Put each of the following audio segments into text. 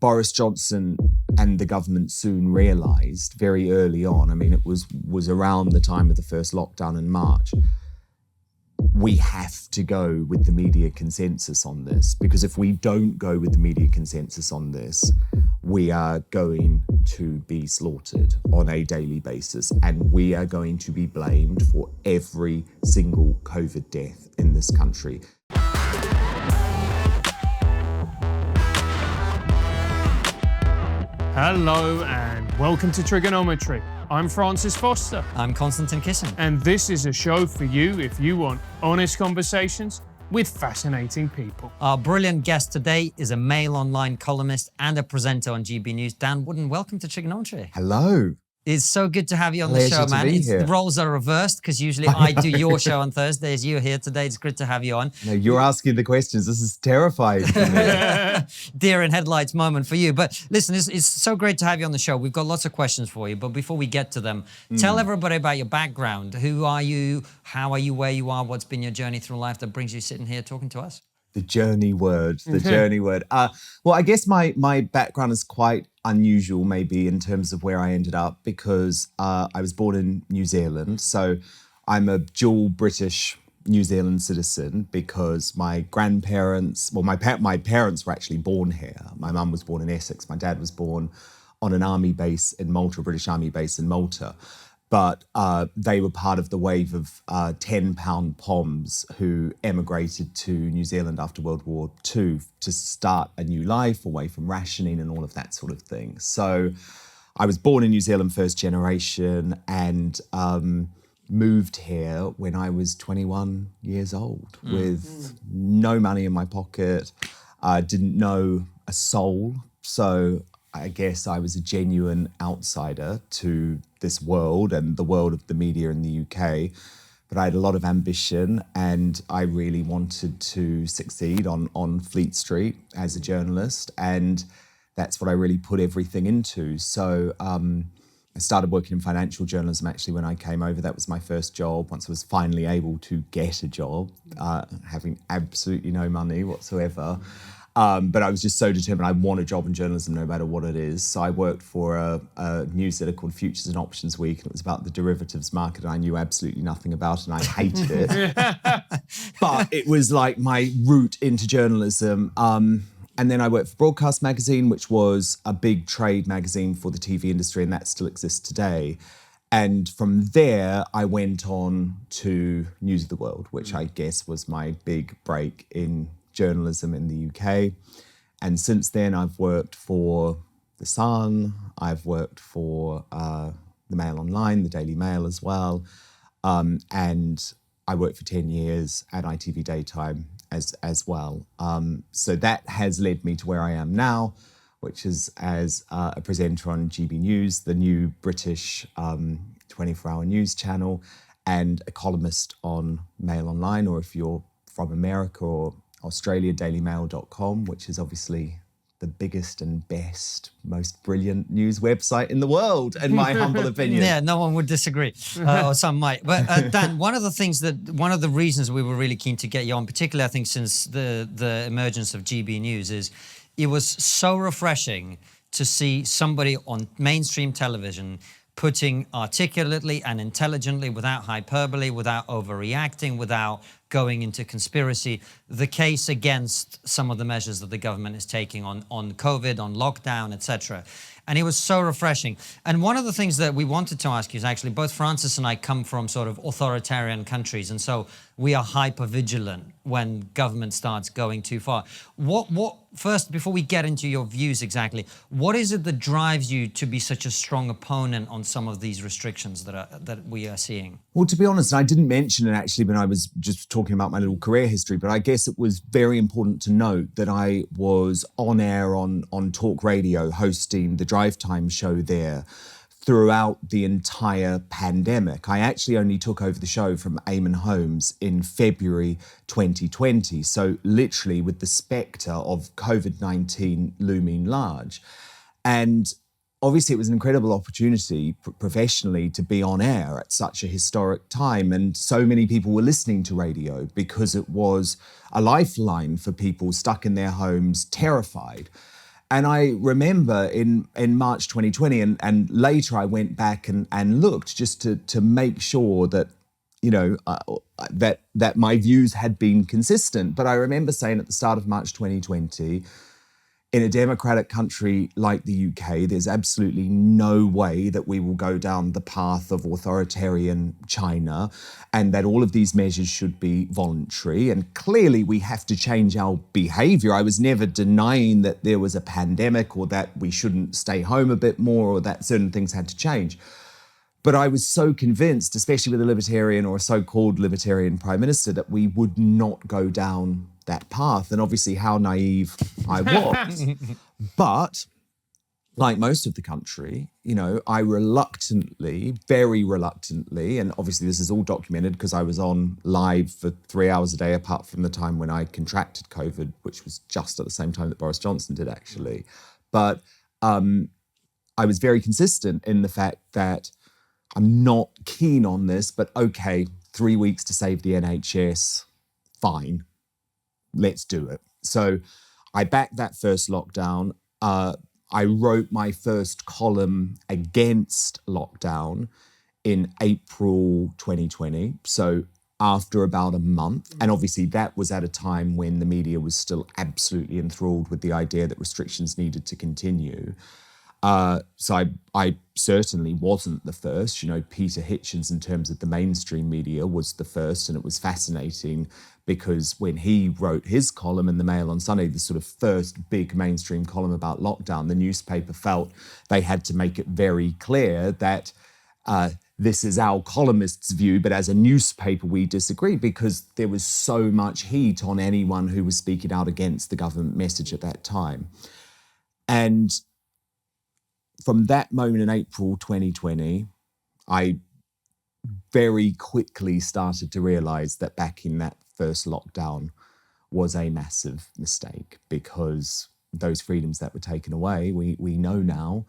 Boris Johnson and the government soon realised very early on, I mean, it was around the time of the first lockdown in March, we have to go with the media consensus on this, because if we don't go with the media consensus on this, we are going to be slaughtered on a daily basis, and we are going to be blamed for every single COVID death in this country. Hello and welcome to TRIGGERnometry. I'm Francis Foster. I'm Konstantin Kisin. And this is a show for you if you want honest conversations with fascinating people. Our brilliant guest today is a Mail Online columnist and a presenter on GB News. Dan Wootton, welcome to TRIGGERnometry. Hello. It's so good to have you on the show, man. The roles are reversed because usually I do your show on Thursdays. You're here today. It's good to have you on. No, you're asking the questions. This is terrifying for me. Deer in headlights moment for you. But listen, it's so great to have you on the show. We've got lots of questions for you. But before we get to them, tell everybody about your background. Who are you? How are you where you are? What's been your journey through life that brings you sitting here talking to us? The journey word. Well, I guess my background is quite unusual maybe in terms of where I ended up, because I was born in New Zealand. So I'm a dual British New Zealand citizen because my grandparents, well, my parents were actually born here. My mum was born in Essex. My dad was born on an army base in Malta, a British army base in Malta. But they were part of the wave of 10-pound Poms who emigrated to New Zealand after World War II to start a new life away from rationing and all of that sort of thing. So I was born in New Zealand, first generation, and moved here when I was 21 years old with no money in my pocket. I didn't know a soul. So I guess I was a genuine outsider to this world and the world of the media in the UK. But I had a lot of ambition and I really wanted to succeed on Fleet Street as a journalist. And that's what I really put everything into. So I started working in financial journalism actually when I came over. That was my first job once I was finally able to get a job, having absolutely no money whatsoever. But I was just so determined. I want a job in journalism no matter what it is. So I worked for a newsletter called Futures and Options Week, and it was about the derivatives market. And I knew absolutely nothing about it, and I hated it. But it was like my route into journalism. And then I worked for Broadcast Magazine, which was a big trade magazine for the TV industry, and that still exists today. And from there, I went on to News of the World, which I guess was my big break in journalism in the UK. And since then, I've worked for The Sun, I've worked for the Mail Online, the Daily Mail as well. And I worked for 10 years at ITV Daytime as well. So that has led me to where I am now, which is as a presenter on GB News, the new British 24-hour news channel, and a columnist on Mail Online, or if you're from America or Australia, dailymail.com, which is obviously the biggest and best, most brilliant news website in the world, in my humble opinion. Yeah, no one would disagree, or some might. But Dan, one of the reasons we were really keen to get you on, particularly I think since the emergence of GB News, is it was so refreshing to see somebody on mainstream television putting articulately and intelligently, without hyperbole, without overreacting, without going into conspiracy, the case against some of the measures that the government is taking on COVID, on lockdown, etc. And it was so refreshing. And one of the things that we wanted to ask you is actually, both Francis and I come from sort of authoritarian countries, and so we are hyper vigilant when government starts going too far. What first, before we get into your views exactly, what is it that drives you to be such a strong opponent on some of these restrictions that we are seeing? Well, to be honest, I didn't mention it actually when I was just talking about my little career history, but I guess it was very important to note that I was on air on talk radio hosting the drive time show there throughout the entire pandemic. I actually only took over the show from Eamon Holmes in February 2020. So literally with the spectre of COVID-19 looming large. And obviously it was an incredible opportunity professionally to be on air at such a historic time. And so many people were listening to radio because it was a lifeline for people stuck in their homes, terrified. And I remember in March 2020, and later I went back and looked just to make sure that, that my views had been consistent. But I remember saying at the start of March 2020, in a democratic country like the UK, there's absolutely no way that we will go down the path of authoritarian China, and that all of these measures should be voluntary. And clearly we have to change our behavior. I was never denying that there was a pandemic, or that we shouldn't stay home a bit more, or that certain things had to change. But I was so convinced, especially with a libertarian or a so-called libertarian prime minister, that we would not go down that path. And obviously how naive I was. But like most of the country, I reluctantly, very reluctantly, and obviously this is all documented because I was on live for 3 hours a day, apart from the time when I contracted COVID, which was just at the same time that Boris Johnson did, actually. But I was very consistent in the fact that I'm not keen on this, but okay, 3 weeks to save the NHS, fine, let's do it. So I backed that first lockdown. I wrote my first column against lockdown in April 2020. So after about a month, and obviously that was at a time when the media was still absolutely enthralled with the idea that restrictions needed to continue. So I certainly wasn't the first. Peter Hitchens, in terms of the mainstream media, was the first, and it was fascinating because when he wrote his column in the Mail on Sunday, the sort of first big mainstream column about lockdown, the newspaper felt they had to make it very clear that this is our columnist's view, but as a newspaper we disagree, because there was so much heat on anyone who was speaking out against the government message at that time. And from that moment in April 2020, I very quickly started to realize that back in that first lockdown was a massive mistake, because those freedoms that were taken away, we know now,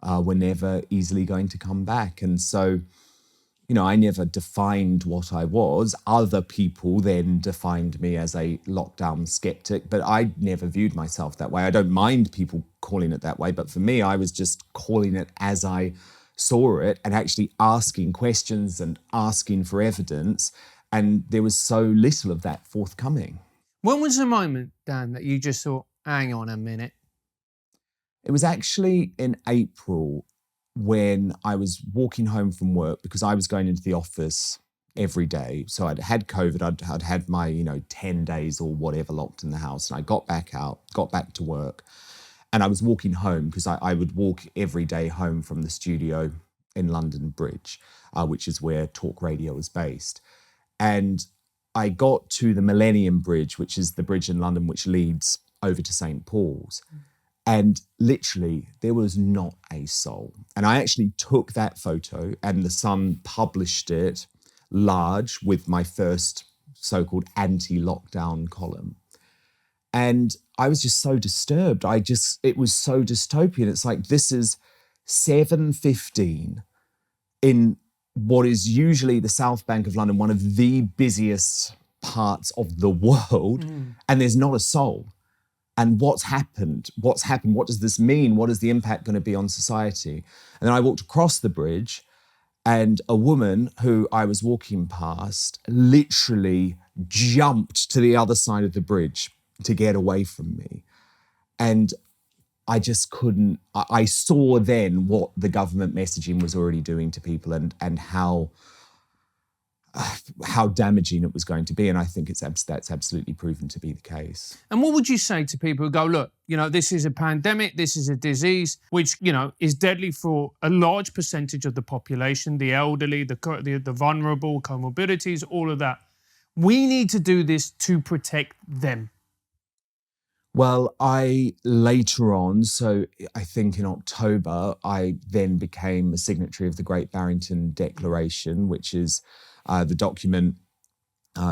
were never easily going to come back. And so, I never defined what I was. Other people then defined me as a lockdown skeptic, but I never viewed myself that way. I don't mind people calling it that way, but for me, I was just calling it as I saw it, and actually asking questions and asking for evidence. And there was so little of that forthcoming. When was the moment, Dan, that you just thought, hang on a minute? It was actually in April, when I was walking home from work, because I was going into the office every day. So I'd had COVID, I'd had my, 10 days or whatever locked in the house, and I got back to work, and I was walking home because I would walk every day home from the studio in London Bridge, which is where Talk Radio is based. And I got to the Millennium Bridge, which is the bridge in London which leads over to St. Paul's. And literally, there was not a soul. And I actually took that photo, and The Sun published it large with my first so-called anti-lockdown column. And I was just so disturbed. It was so dystopian. It's like, this is 7:15 in what is usually the South Bank of London, one of the busiest parts of the world, and there's not a soul. And what's happened? What does this mean? What is the impact going to be on society? And then I walked across the bridge, and a woman who I was walking past literally jumped to the other side of the bridge to get away from me. And I just couldn't. I saw then what the government messaging was already doing to people, and how damaging it was going to be. And I think that's absolutely proven to be the case. And what would you say to people who go, look, this is a pandemic, this is a disease which, is deadly for a large percentage of the population, the elderly, the vulnerable, comorbidities, all of that. We need to do this to protect them. Well, I later on, so I think in October, I then became a signatory of the Great Barrington Declaration, which is the document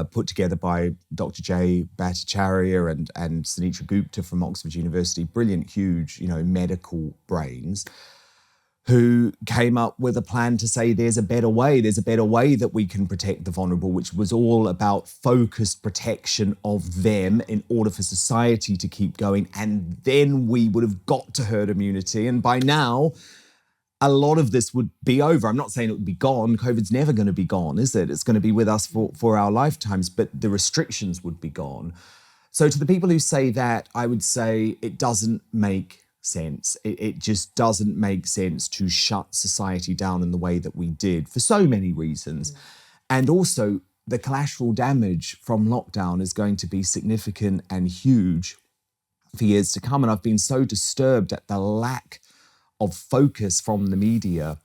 put together by Dr. Jay Bhattacharya and Sunitra Gupta from Oxford University, brilliant, huge, medical brains, who came up with a plan to say there's a better way that we can protect the vulnerable, which was all about focused protection of them in order for society to keep going. And then we would have got to herd immunity. And by now, a lot of this would be over. I'm not saying it would be gone. COVID's never going to be gone, is it? It's going to be with us for our lifetimes, but the restrictions would be gone. So to the people who say that, I would say it doesn't make sense. It just doesn't make sense to shut society down in the way that we did for so many reasons. And also, the collateral damage from lockdown is going to be significant and huge for years to come. And I've been so disturbed at the lack of focus from the media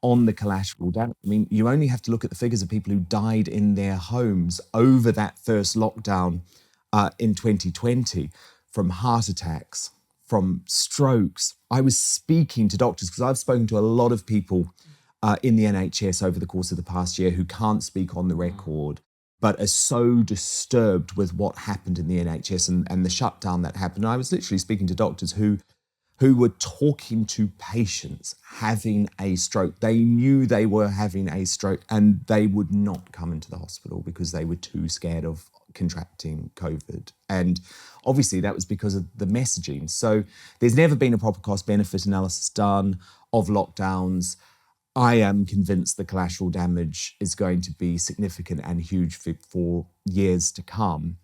on the collateral damage. I mean, you only have to look at the figures of people who died in their homes over that first lockdown in 2020 from heart attacks, from strokes. I was speaking to doctors because I've spoken to a lot of people in the NHS over the course of the past year who can't speak on the record, but are so disturbed with what happened in the NHS and the shutdown that happened. And I was literally speaking to doctors who were talking to patients having a stroke. They knew they were having a stroke and they would not come into the hospital because they were too scared of contracting COVID. And obviously that was because of the messaging. So there's never been a proper cost-benefit analysis done of lockdowns. I am convinced the collateral damage is going to be significant and huge for years to come.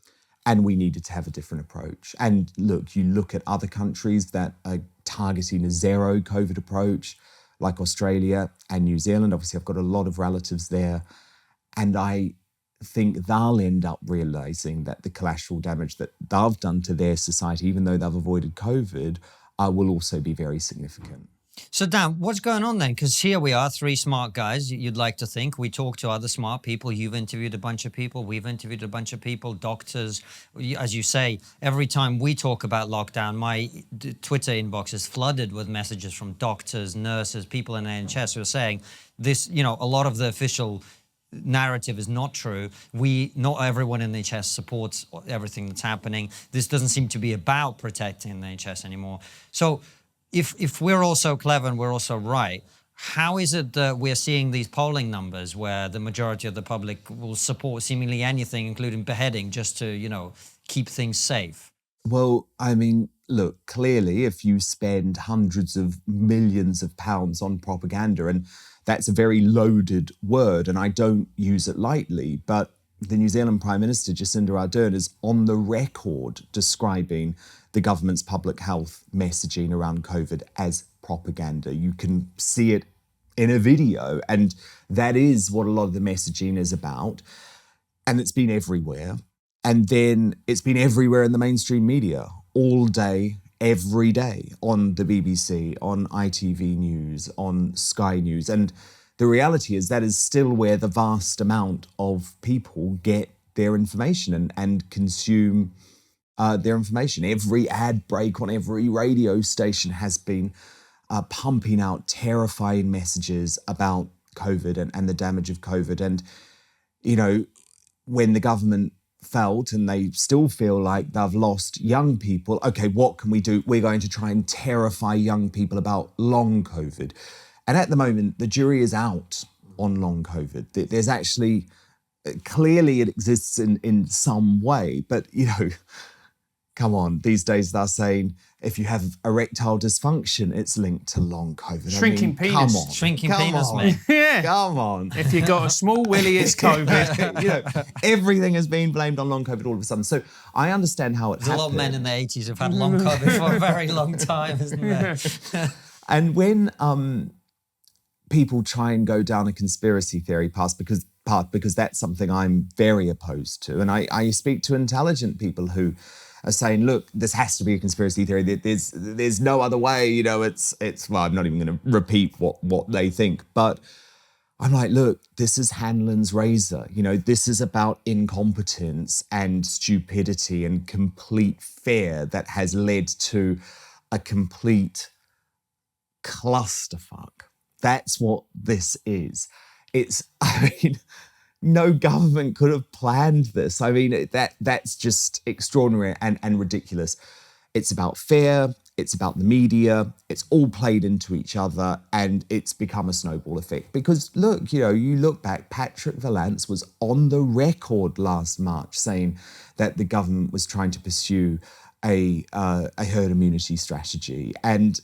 And we needed to have a different approach. And look, you look at other countries that are targeting a zero COVID approach, like Australia and New Zealand. Obviously, I've got a lot of relatives there. And I think they'll end up realizing that the collateral damage that they've done to their society, even though they've avoided COVID, will also be very significant. So Dan, what's going on then? Because here we are, three smart guys, you'd like to think. We talk to other smart people. You've interviewed a bunch of people. We've interviewed a bunch of people, doctors. As you say, every time we talk about lockdown, my Twitter inbox is flooded with messages from doctors, nurses, people in the NHS who are saying this, you know, a lot of the official narrative is not true. Not everyone in the NHS supports everything that's happening. This doesn't seem to be about protecting the NHS anymore. So if we're all so clever and we're also right, how is it that we're seeing these polling numbers where the majority of the public will support seemingly anything, including beheading, just to, you know, keep things safe? Well, I mean, look, clearly, if you spend hundreds of millions of pounds on propaganda, and that's a very loaded word, and I don't use it lightly, but the New Zealand Prime Minister, Jacinda Ardern, is on the record describing the government's public health messaging around COVID as propaganda. You can see it in a video, and that is what a lot of the messaging is about. And it's been everywhere. And then it's been everywhere in the mainstream media all day, every day, on the BBC, on ITV News, on Sky News. And the reality is that is still where the vast amount of people get their information and consume their information. Every ad break on every radio station has been pumping out terrifying messages about COVID and the damage of COVID. And, you know, when the government felt, and they still feel like they've lost young people, okay, what can we do? We're going to try and terrify young people about long COVID. And at the moment, the jury is out on long COVID. There's actually, clearly it exists in some way, but, you know, come on, these days they're saying if you have erectile dysfunction, it's linked to long COVID. Shrinking penis. Come on. Shrinking come penis, on. mate. Yeah. Come on. If you got a small willy, it's COVID. You know, everything has been blamed on long COVID all of a sudden. So I understand how it There's a happened. lot of men in the 80s have had long COVID for a very long time, isn't there? And when people try and go down a conspiracy theory path, because that's something I'm very opposed to, and I speak to intelligent people who are saying, look, this has to be a conspiracy theory. There's no other way. You know, it's. Well, I'm not even going to repeat what they think, but I'm like, look, this is Hanlon's razor. You know, this is about incompetence and stupidity and complete fear that has led to a complete clusterfuck. That's what this is. I mean, no government could have planned this. I mean, that's just extraordinary and ridiculous. It's about fear. it's about the media, it's all played into each other, and it's become a snowball effect. Because look, you look back, Patrick Vallance was on the record last March saying that the government was trying to pursue a herd immunity strategy. And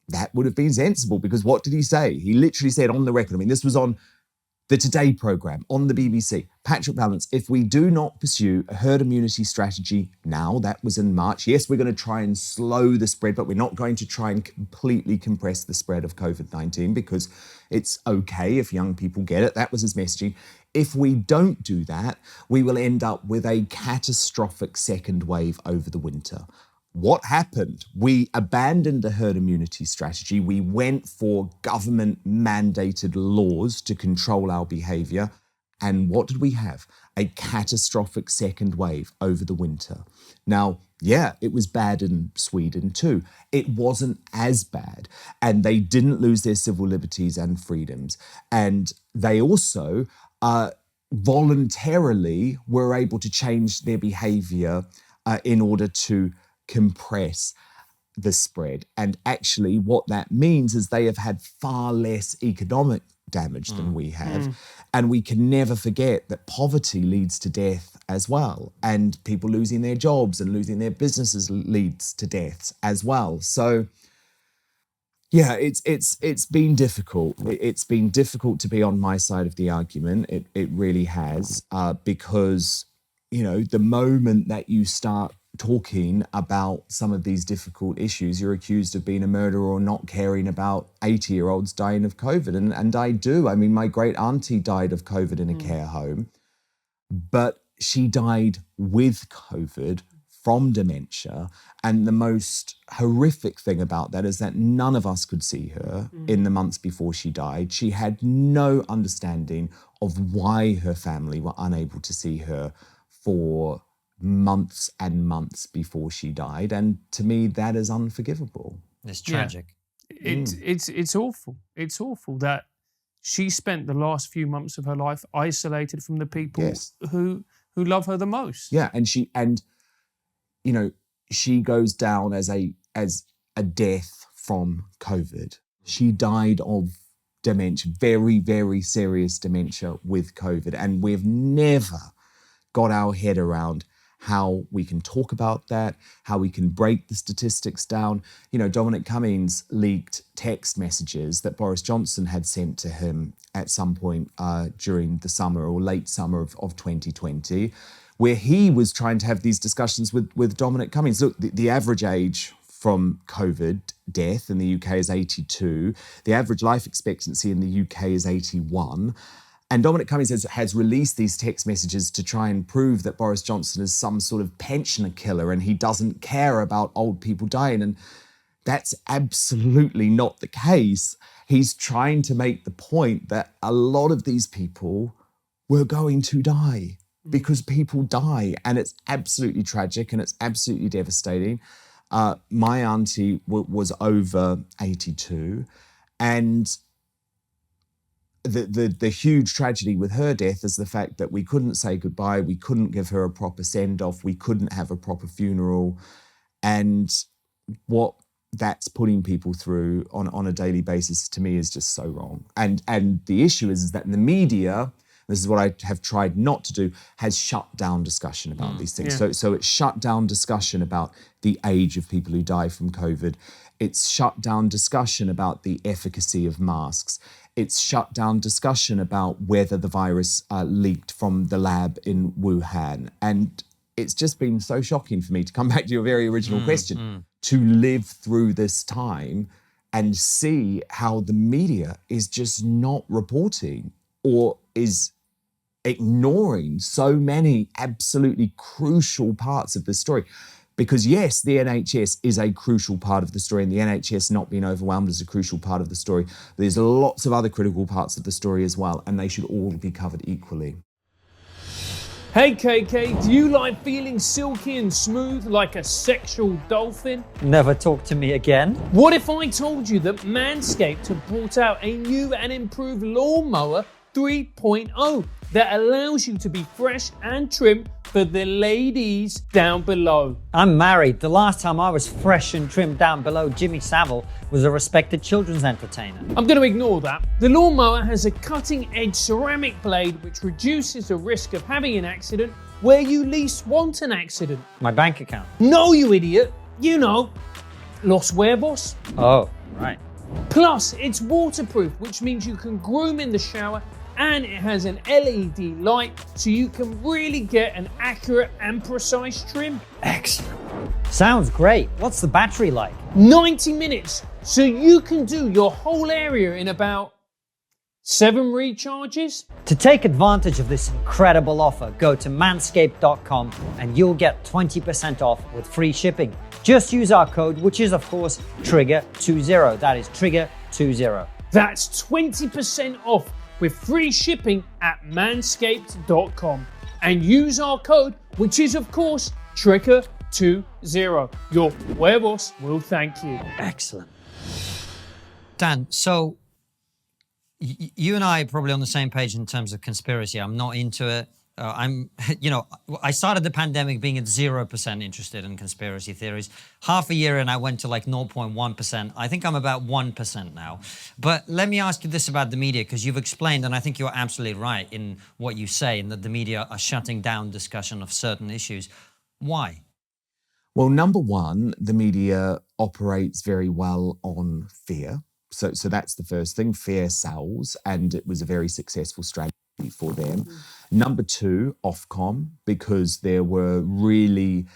that would have been sensible, because what did he say? He literally said on the record, I mean, this was on the Today programme on the BBC, Patrick Vallance, if we do not pursue a herd immunity strategy now, that was in March, yes, we're going to try and slow the spread, but we're not going to try and completely compress the spread of COVID-19 because it's okay if young people get it. That was his messaging. If we don't do that, we will end up with a catastrophic second wave over the winter. What happened? We abandoned the herd immunity strategy. We went for government-mandated laws to control our behaviour. And what did we have? A catastrophic second wave over the winter. Now, yeah, it was bad in Sweden too. It wasn't as bad. And they didn't lose their civil liberties and freedoms. And they also voluntarily were able to change their behaviour in order to compress the spread. And actually what that means is they have had far less economic damage than we have. And we can never forget that poverty leads to death as well. And people losing their jobs and losing their businesses leads to deaths as well. So yeah, it's been difficult. It's been difficult to be on my side of the argument. It really has, because, the moment that you start talking about some of these difficult issues, you're accused of being a murderer or not caring about 80-year-olds dying of COVID. And I do. I mean, my great auntie died of COVID in a care home, but she died with COVID from dementia. And the most horrific thing about that is that none of us could see her in the months before she died. She had no understanding of why her family were unable to see her for months and months before she died, and to me that is unforgivable. It's tragic. Yeah. It's awful. It's awful that she spent the last few months of her life isolated from the people who love her the most. Yeah, and she goes down as a death from COVID. She died of dementia, very, very serious dementia with COVID, and we've never got our head around how we can talk about that, how we can break the statistics down. Dominic Cummings leaked text messages that Boris Johnson had sent to him at some point during the summer or late summer of 2020, where he was trying to have these discussions with Dominic Cummings. Look, the average age from COVID death in the UK is 82. The average life expectancy in the UK is 81. And Dominic Cummings has released these text messages to try and prove that Boris Johnson is some sort of pensioner killer and he doesn't care about old people dying. And that's absolutely not the case. He's trying to make the point that a lot of these people were going to die because people die. And it's absolutely tragic and it's absolutely devastating. My auntie was over 82, and the huge tragedy with her death is the fact that we couldn't say goodbye, we couldn't give her a proper send-off, we couldn't have a proper funeral, and what that's putting people through on a daily basis to me is just so wrong. And the issue is that the media, this is what I have tried not to do, has shut down discussion about these things. Yeah. So it's shut down discussion about the age of people who die from COVID. It's shut down discussion about the efficacy of masks. It's shut down discussion about whether the virus leaked from the lab in Wuhan. And it's just been so shocking for me, to come back to your very original question, to live through this time and see how the media is just not reporting or is ignoring so many absolutely crucial parts of the story. Because yes, the NHS is a crucial part of the story, and the NHS not being overwhelmed is a crucial part of the story. There's lots of other critical parts of the story as well, and they should all be covered equally. Hey KK, do you like feeling silky and smooth like a sexual dolphin? Never talk to me again. What if I told you that Manscaped have brought out a new and improved lawnmower 3.0 that allows you to be fresh and trim for the ladies down below. I'm married. The last time I was fresh and trimmed down below Jimmy Savile was a respected children's entertainer. I'm going to ignore that. The lawnmower has a cutting-edge ceramic blade which reduces the risk of having an accident where you least want an accident. My bank account. No, you idiot. You know, los huevos. Oh, right. Plus, it's waterproof, which means you can groom in the shower, and it has an LED light, so you can really get an accurate and precise trim. Excellent. Sounds great. What's the battery like? 90 minutes, so you can do your whole area in about 7 recharges. To take advantage of this incredible offer, go to manscape.com and you'll get 20% off with free shipping. Just use our code, which is of course TRIGGER20. That is TRIGGER20. That's 20% off with free shipping at manscaped.com. And use our code, which is of course TRIGGER20. Your huevos will thank you. Excellent. Dan, so you and I are probably on the same page in terms of conspiracy. I'm not into it. I started the pandemic being at 0% interested in conspiracy theories. Half a year and I went to like 0.1%. I think I'm about 1% now. But let me ask you this about the media, because you've explained, and I think you're absolutely right in what you say, in that the media are shutting down discussion of certain issues. Why? Well, number one, the media operates very well on fear. So that's the first thing. Fear sells, and it was a very successful strategy for them. Number two, Ofcom, because there were really,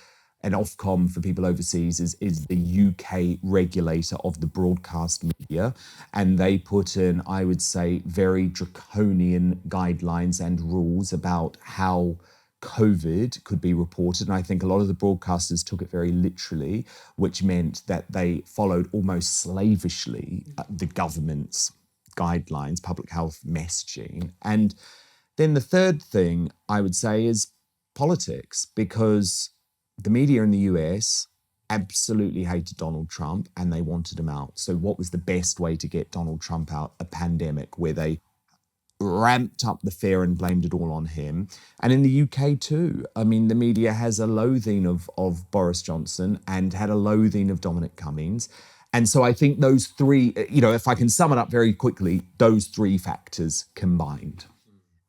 and Ofcom for people overseas is the UK regulator of the broadcast media, and they put in, I would say, very draconian guidelines and rules about how COVID could be reported. And I think a lot of the broadcasters took it very literally, which meant that they followed almost slavishly the government's guidelines, public health messaging. And then the third thing I would say is politics, because the media in the US absolutely hated Donald Trump and they wanted him out. So what was the best way to get Donald Trump out? A pandemic where they ramped up the fear and blamed it all on him. And in the UK too, I mean, the media has a loathing of Boris Johnson and had a loathing of Dominic Cummings. And so I think those three, if I can sum it up very quickly, those three factors combined.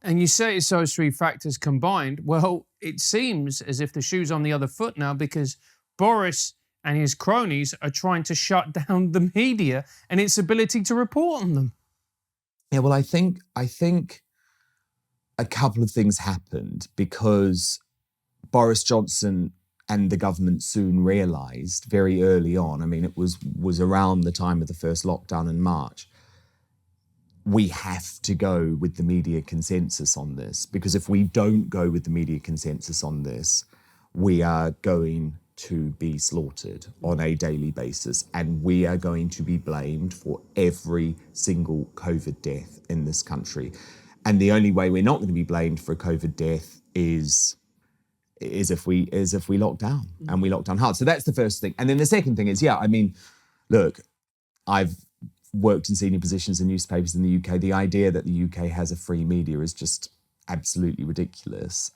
And you say it's those three factors combined. Well, it seems as if the shoe's on the other foot now, because Boris and his cronies are trying to shut down the media and its ability to report on them. Yeah, well, I think a couple of things happened, because Boris Johnson and the government soon realised very early on, I mean, it was around the time of the first lockdown in March, we have to go with the media consensus on this, because if we don't go with the media consensus on this, we are going to be slaughtered on a daily basis, and we are going to be blamed for every single COVID death in this country. And the only way we're not going to be blamed for a COVID death is if we lock down, and we lock down hard. So that's the first thing. And then the second thing is, look, I've worked in senior positions in newspapers in the UK. The idea that the UK has a free media is just absolutely ridiculous.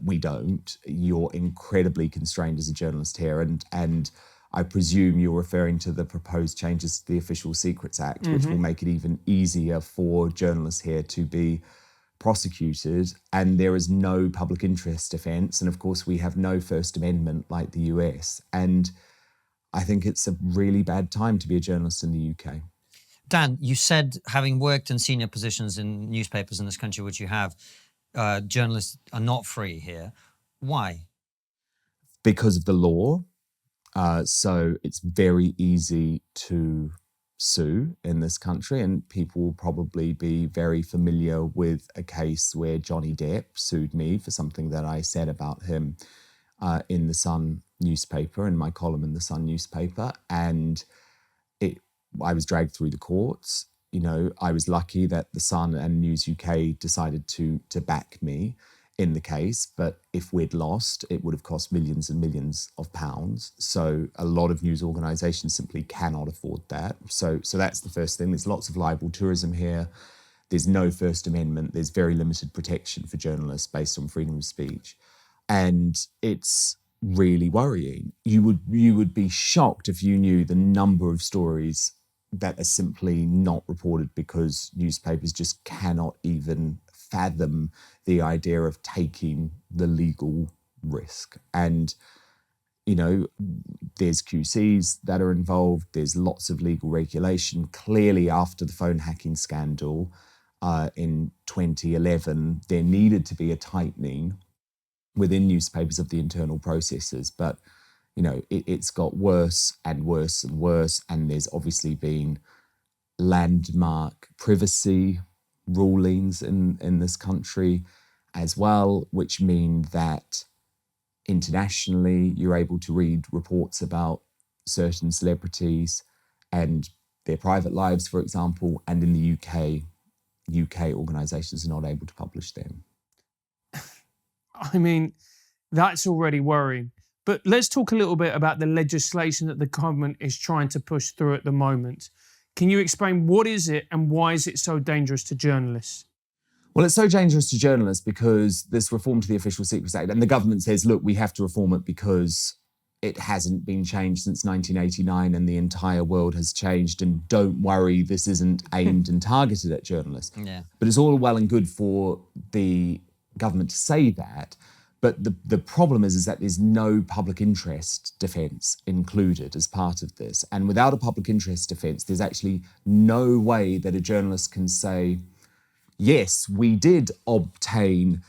We don't. You're incredibly constrained as a journalist here, and I presume you're referring to the proposed changes to the Official Secrets Act, which will make it even easier for journalists here to be prosecuted, and there is no public interest defence, and of course we have no First Amendment like the US, and I think it's a really bad time to be a journalist in the UK. Dan, you said, having worked in senior positions in newspapers in this country, which you have, journalists are not free here. Why? Because of the law. So it's very easy to sue in this country, and people will probably be very familiar with a case where Johnny Depp sued me for something that I said about him in the Sun newspaper, in my column in the Sun newspaper, and I was dragged through the courts. I was lucky that the Sun and News UK decided to back me in the case, but if we'd lost, it would have cost millions and millions of pounds. So a lot of news organisations simply cannot afford that. So that's the first thing. There's lots of libel tourism here. There's no First Amendment. There's very limited protection for journalists based on freedom of speech. And it's really worrying. You would be shocked if you knew the number of stories that are simply not reported because newspapers just cannot even fathom the idea of taking the legal risk. And, you know, there's QCs that are involved, there's lots of legal regulation. Clearly, after the phone hacking scandal in 2011, there needed to be a tightening within newspapers of the internal processes. But, you know, it's got worse and worse and worse. And there's obviously been landmark privacy rulings in this country as well, which mean that internationally you're able to read reports about certain celebrities and their private lives, for example, and in the UK organisations are not able to publish them. I mean, that's already worrying. But let's talk a little bit about the legislation that the government is trying to push through at the moment. Can you explain what is it and why is it so dangerous to journalists? Well, it's so dangerous to journalists because this reform to the Official Secrets Act, and the government says, look, we have to reform it because it hasn't been changed since 1989 and the entire world has changed, and don't worry, this isn't aimed and targeted at journalists. Yeah. But it's all well and good for the government to say that, but the problem is that there's no public interest defence included as part of this. And without a public interest defence, there's actually no way that a journalist can say, yes, we did obtain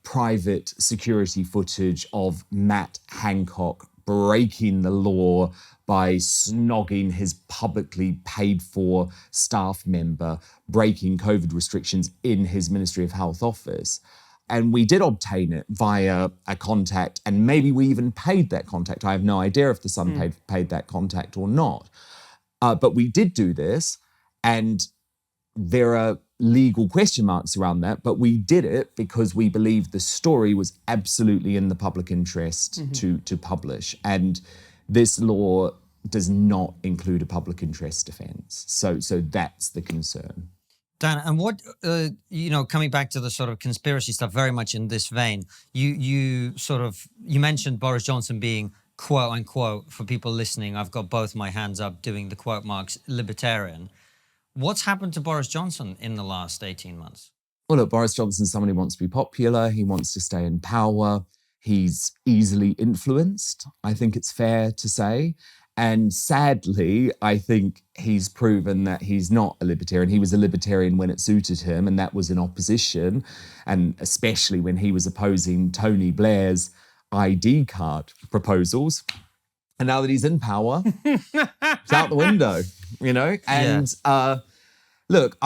private security footage of Matt Hancock breaking the law by snogging his publicly paid for staff member, breaking COVID restrictions in his Ministry of Health office. And we did obtain it via a contact, and maybe we even paid that contact. I have no idea if the Sun paid that contact or not. But we did do this, and there are legal question marks around that, but we did it because we believed the story was absolutely in the public interest to publish. And this law does not include a public interest defence. So that's the concern. Dan, and what, coming back to the sort of conspiracy stuff very much in this vein, you mentioned Boris Johnson being, quote unquote, for people listening, I've got both my hands up doing the quote marks, libertarian. What's happened to Boris Johnson in the last 18 months? Well, look, Boris Johnson's someone who wants to be popular. He wants to stay in power. He's easily influenced, I think it's fair to say. And sadly, I think he's proven that he's not a libertarian. He was a libertarian when it suited him, and that was in opposition, and especially when he was opposing Tony Blair's ID card proposals. And now that he's in power, it's out the window, you know? And look,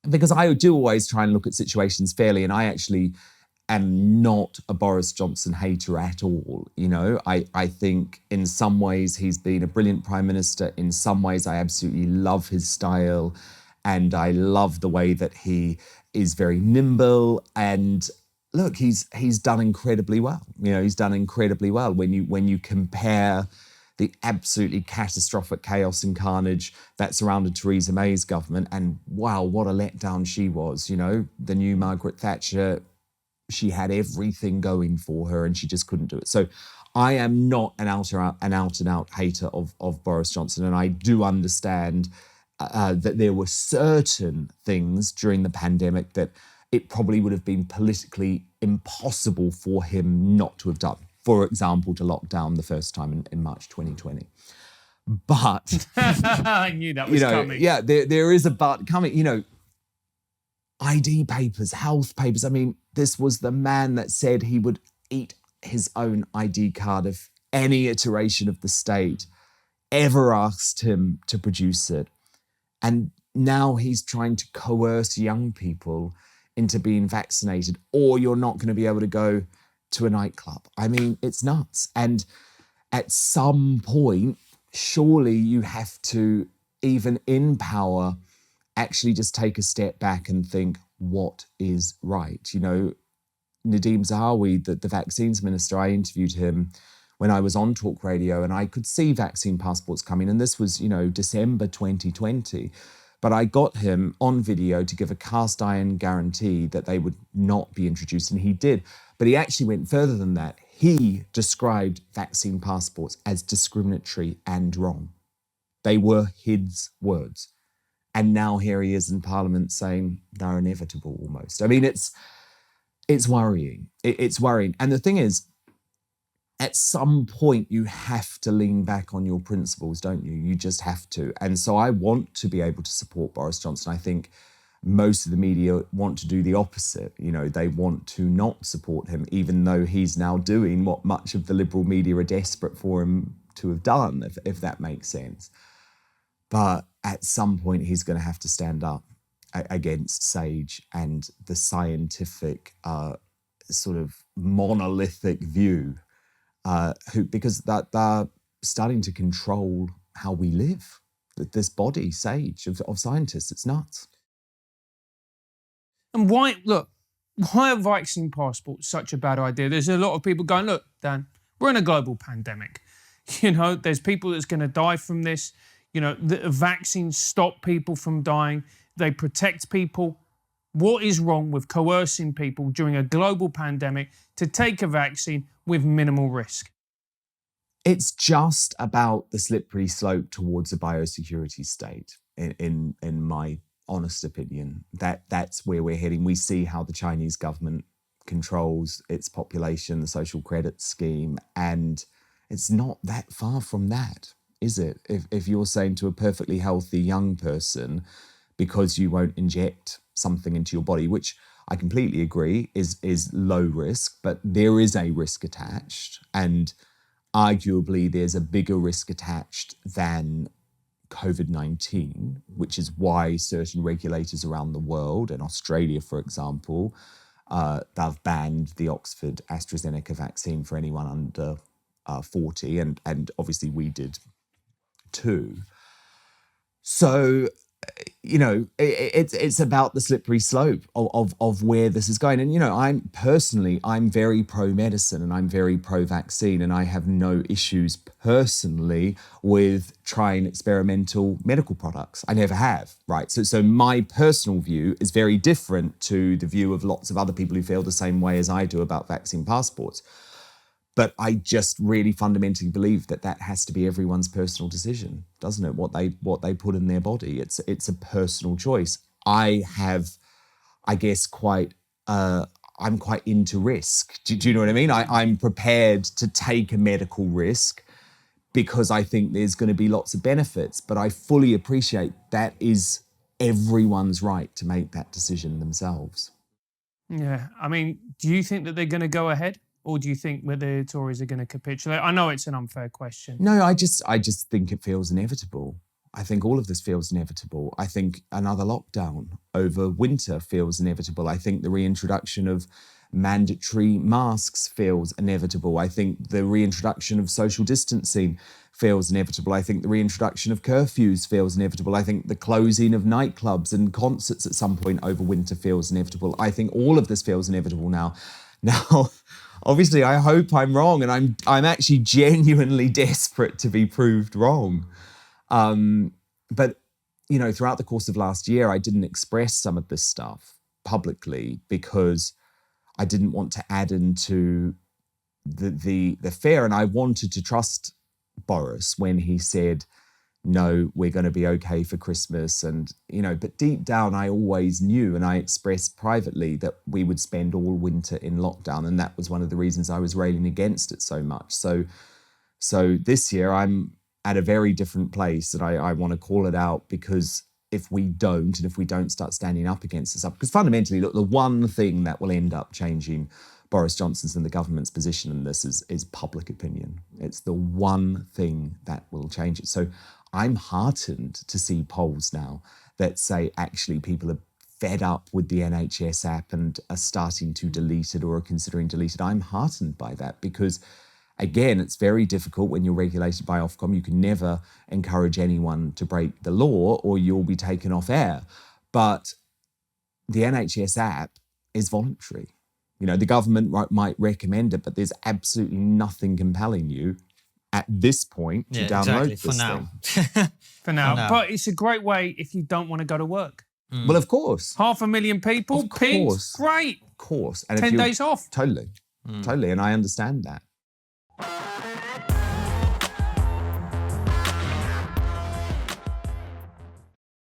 because I do always try and look at situations fairly, and I actually am not a Boris Johnson hater at all. You know, I think in some ways he's been a brilliant prime minister. In some ways, I absolutely love his style, and I love the way that he is very nimble. And look, he's done incredibly well. You know, he's done incredibly well when you compare the absolutely catastrophic chaos and carnage that surrounded Theresa May's government. And wow, what a letdown she was. You know, the new Margaret Thatcher, she had everything going for her and she just couldn't do it. So I am not an out and out hater of Boris Johnson. And I do understand that there were certain things during the pandemic that it probably would have been politically impossible for him not to have done. For example, to lock down the first time in March 2020. But I knew that was coming. Yeah, there is a but coming. You know, ID papers, health papers. I mean, this was the man that said he would eat his own ID card if any iteration of the state ever asked him to produce it. And now he's trying to coerce young people into being vaccinated, or you're not going to be able to go to a nightclub. I mean, it's nuts. And at some point, surely you have to, even in power, actually just take a step back and think, what is right? You know, Nadeem Zahawi, the vaccines minister, I interviewed him when I was on Talk Radio, and I could see vaccine passports coming. And this was, you know, December 2020. But I got him on video to give a cast iron guarantee that they would not be introduced, and he did. But he actually went further than that. He described vaccine passports as discriminatory and wrong. They were his words. And now here he is in Parliament saying they're inevitable almost. I mean, it's worrying. It's worrying. And the thing is, at some point, you have to lean back on your principles, don't you? You just have to. And so I want to be able to support Boris Johnson. I think most of the media want to do the opposite. You know, they want to not support him, even though he's now doing what much of the liberal media are desperate for him to have done, if that makes sense. But at some point, he's going to have to stand up against Sage and the scientific sort of monolithic view, because they're starting to control how we live. This body, Sage, of scientists, it's nuts. And why are vaccine passports such a bad idea? There's a lot of people going, look, Dan, we're in a global pandemic. You know, there's people that's going to die from this. You know, the vaccines stop people from dying. They protect people. What is wrong with coercing people during a global pandemic to take a vaccine with minimal risk? It's just about the slippery slope towards a biosecurity state, in my honest opinion. That's where we're heading. We see how the Chinese government controls its population, the social credit scheme, and it's not that far from that, is it? If you're saying to a perfectly healthy young person, because you won't inject something into your body, which I completely agree is low risk, but there is a risk attached, and arguably there's a bigger risk attached than COVID-19, which is why certain regulators around the world, in Australia, for example, they've banned the Oxford AstraZeneca vaccine for anyone under 40, and obviously we did too. So, you know, it's about the slippery slope of where this is going. And, you know, I'm very pro-medicine and I'm very pro-vaccine, and I have no issues personally with trying experimental medical products. I never have, right? So my personal view is very different to the view of lots of other people who feel the same way as I do about vaccine passports. But I just really fundamentally believe that has to be everyone's personal decision, doesn't it? What they put in their body. It's a personal choice. I guess, I'm quite into risk. Do you know what I mean? I'm prepared to take a medical risk because I think there's going to be lots of benefits. But I fully appreciate that is everyone's right to make that decision themselves. Yeah, I mean, do you think that they're going to go ahead? Or do you think that the Tories are going to capitulate? I know it's an unfair question. No, I just think it feels inevitable. I think all of this feels inevitable. I think another lockdown over winter feels inevitable. I think the reintroduction of mandatory masks feels inevitable. I think the reintroduction of social distancing feels inevitable. I think the reintroduction of curfews feels inevitable. I think the closing of nightclubs and concerts at some point over winter feels inevitable. I think all of this feels inevitable now. Now, obviously, I hope I'm wrong, and I'm actually genuinely desperate to be proved wrong. But, you know, throughout the course of last year, I didn't express some of this stuff publicly because I didn't want to add into the fear, and I wanted to trust Boris when he said, no, we're going to be okay for Christmas. And, you know, but deep down, I always knew, and I expressed privately, that we would spend all winter in lockdown. And that was one of the reasons I was railing against it so much. So this year I'm at a very different place, and I want to call it out, because if we don't start standing up against this because fundamentally, look, the one thing that will end up changing Boris Johnson's and the government's position in this is public opinion. It's the one thing that will change it. So I'm heartened to see polls now that say actually people are fed up with the NHS app and are starting to delete it or are considering delete it. I'm heartened by that because, again, it's very difficult when you're regulated by Ofcom. You can never encourage anyone to break the law or you'll be taken off air. But the NHS app is voluntary. You know, the government might recommend it, but there's absolutely nothing compelling you at this point to download exactly. this thing. For now. now. But it's a great way if you don't want to go to work. Well, of course. 500,000 people, Of pigs, course. great. Of course. And 10 days off. Totally. Totally. And I understand that.